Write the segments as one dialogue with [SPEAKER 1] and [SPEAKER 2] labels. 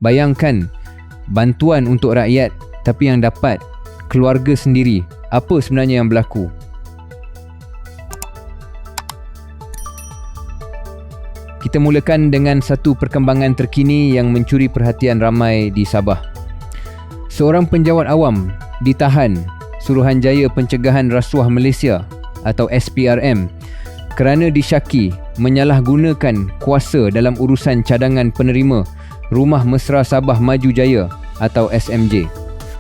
[SPEAKER 1] Bayangkan bantuan untuk rakyat tapi yang dapat keluarga sendiri. Apa sebenarnya yang berlaku? Kita mulakan dengan satu perkembangan terkini yang mencuri perhatian ramai di Sabah. Seorang penjawat awam ditahan Suruhanjaya Pencegahan Rasuah Malaysia atau SPRM kerana disyaki menyalahgunakan kuasa dalam urusan cadangan penerima Rumah Mesra Sabah Maju Jaya atau SMJ.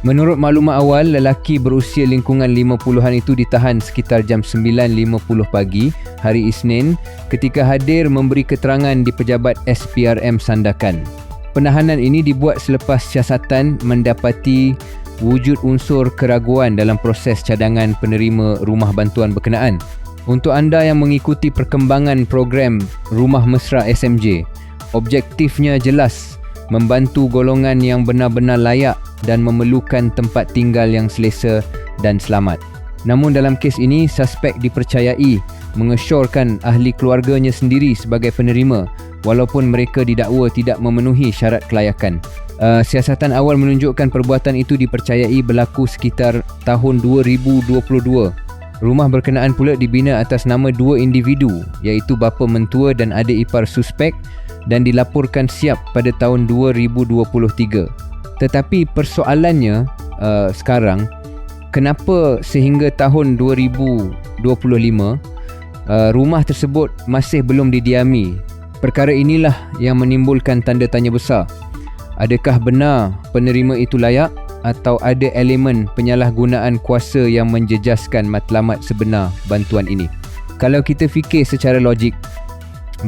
[SPEAKER 1] Menurut maklumat awal, lelaki berusia lingkungan 50-an itu ditahan sekitar jam 9.50 pagi hari Isnin ketika hadir memberi keterangan di pejabat SPRM Sandakan. Penahanan ini dibuat selepas siasatan mendapati wujud unsur keraguan dalam proses cadangan penerima rumah bantuan berkenaan. Untuk anda yang mengikuti perkembangan program Rumah Mesra SMJ, objektifnya jelas, membantu golongan yang benar-benar layak dan memerlukan tempat tinggal yang selesa dan selamat. Namun dalam kes ini, suspek dipercayai mengesyorkan ahli keluarganya sendiri sebagai penerima walaupun mereka didakwa tidak memenuhi syarat kelayakan. Siasatan awal menunjukkan perbuatan itu dipercayai berlaku sekitar tahun 2022. Rumah berkenaan pula dibina atas nama dua individu iaitu bapa mentua dan adik ipar suspek dan dilaporkan siap pada tahun 2023. Tetapi persoalannya sekarang, kenapa sehingga tahun 2025 rumah tersebut masih belum didiami? Perkara inilah yang menimbulkan tanda tanya besar. Adakah benar penerima itu layak atau ada elemen penyalahgunaan kuasa yang menjejaskan matlamat sebenar bantuan ini? Kalau kita fikir secara logik,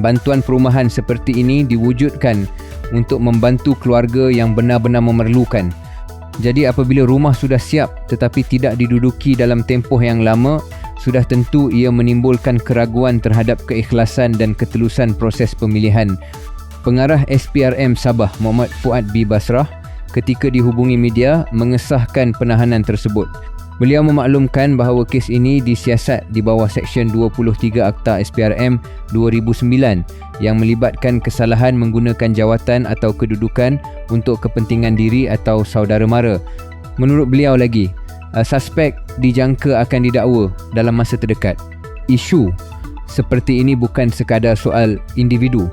[SPEAKER 1] bantuan perumahan seperti ini diwujudkan untuk membantu keluarga yang benar-benar memerlukan. Jadi apabila rumah sudah siap tetapi tidak diduduki dalam tempoh yang lama, sudah tentu ia menimbulkan keraguan terhadap keikhlasan dan ketelusan proses pemilihan. Pengarah SPRM Sabah Muhammad Fuad B. Basrah ketika dihubungi media mengesahkan penahanan tersebut. Beliau memaklumkan bahawa kes ini disiasat di bawah Seksyen 23 Akta SPRM 2009 yang melibatkan kesalahan menggunakan jawatan atau kedudukan untuk kepentingan diri atau saudara mara. Menurut beliau lagi, suspek dijangka akan didakwa dalam masa terdekat. Isu seperti ini bukan sekadar soal individu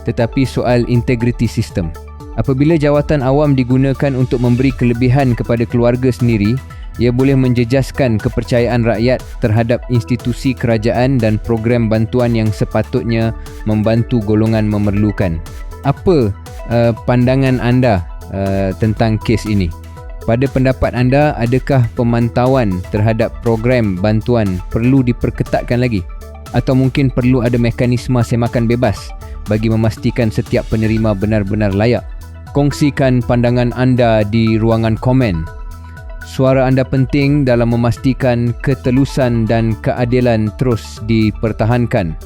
[SPEAKER 1] tetapi soal integriti sistem. Apabila jawatan awam digunakan untuk memberi kelebihan kepada keluarga sendiri, ia boleh menjejaskan kepercayaan rakyat terhadap institusi kerajaan dan program bantuan yang sepatutnya membantu golongan memerlukan. Apa pandangan anda tentang kes ini? Pada pendapat anda, adakah pemantauan terhadap program bantuan perlu diperketatkan lagi? Atau mungkin perlu ada mekanisme semakan bebas bagi memastikan setiap penerima benar-benar layak? Kongsikan pandangan anda di ruangan komen. Suara anda penting dalam memastikan ketelusan dan keadilan terus dipertahankan.